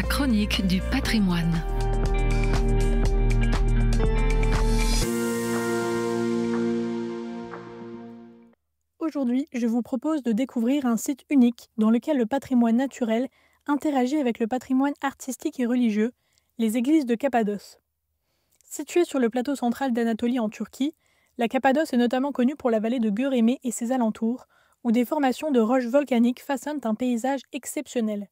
chronique du patrimoine. Aujourd'hui, je vous propose de découvrir un site unique dans lequel le patrimoine naturel interagit avec le patrimoine artistique et religieux, les églises de Cappadoce. Située sur le plateau central d'Anatolie en Turquie, la Cappadoce est notamment connue pour la vallée de Göreme et ses alentours, où des formations de roches volcaniques façonnent un paysage exceptionnel.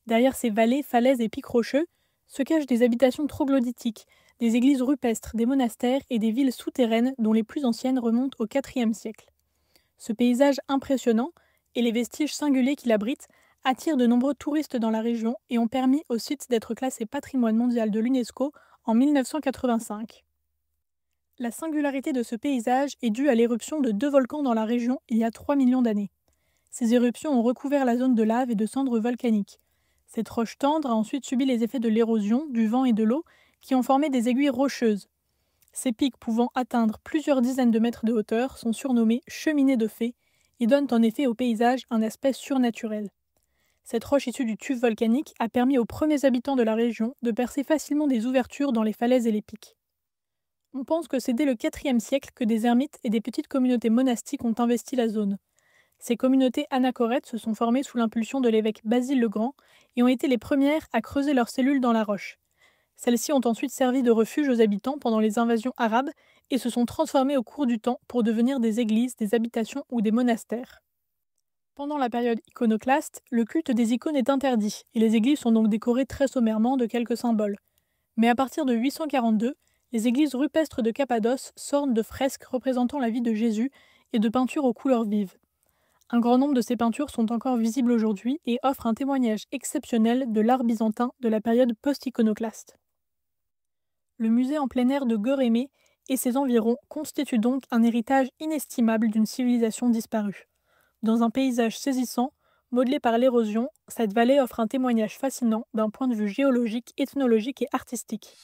Derrière ces vallées, falaises et pics rocheux se cachent des habitations troglodytiques, des églises rupestres, des monastères et des villes souterraines dont les plus anciennes remontent au IVe siècle. Ce paysage impressionnant et les vestiges singuliers qu'il abrite attirent de nombreux touristes dans la région et ont permis au site d'être classé patrimoine mondial de l'UNESCO en 1985. La singularité de ce paysage est due à l'éruption de 2 volcans dans la région il y a 3 millions d'années. Ces éruptions ont recouvert la zone de lave et de cendres volcaniques. Cette roche tendre a ensuite subi les effets de l'érosion, du vent et de l'eau qui ont formé des aiguilles rocheuses. Ces pics pouvant atteindre plusieurs dizaines de mètres de hauteur sont surnommés cheminées de fées et donnent en effet au paysage un aspect surnaturel. Cette roche issue du tuf volcanique a permis aux premiers habitants de la région de percer facilement des ouvertures dans les falaises et les pics. On pense que c'est dès le IVe siècle que des ermites et des petites communautés monastiques ont investi la zone. Ces communautés anachorètes se sont formées sous l'impulsion de l'évêque Basile le Grand et ont été les premières à creuser leurs cellules dans la roche. Celles-ci ont ensuite servi de refuge aux habitants pendant les invasions arabes et se sont transformées au cours du temps pour devenir des églises, des habitations ou des monastères. Pendant la période iconoclaste, le culte des icônes est interdit et les églises sont donc décorées très sommairement de quelques symboles. Mais à partir de 842, les églises rupestres de Cappadoce s'ornent de fresques représentant la vie de Jésus et de peintures aux couleurs vives. Un grand nombre de ces peintures sont encore visibles aujourd'hui et offrent un témoignage exceptionnel de l'art byzantin de la période post-iconoclaste. Le musée en plein air de Göreme et ses environs constituent donc un héritage inestimable d'une civilisation disparue. Dans un paysage saisissant, modelé par l'érosion, cette vallée offre un témoignage fascinant d'un point de vue géologique, ethnologique et artistique.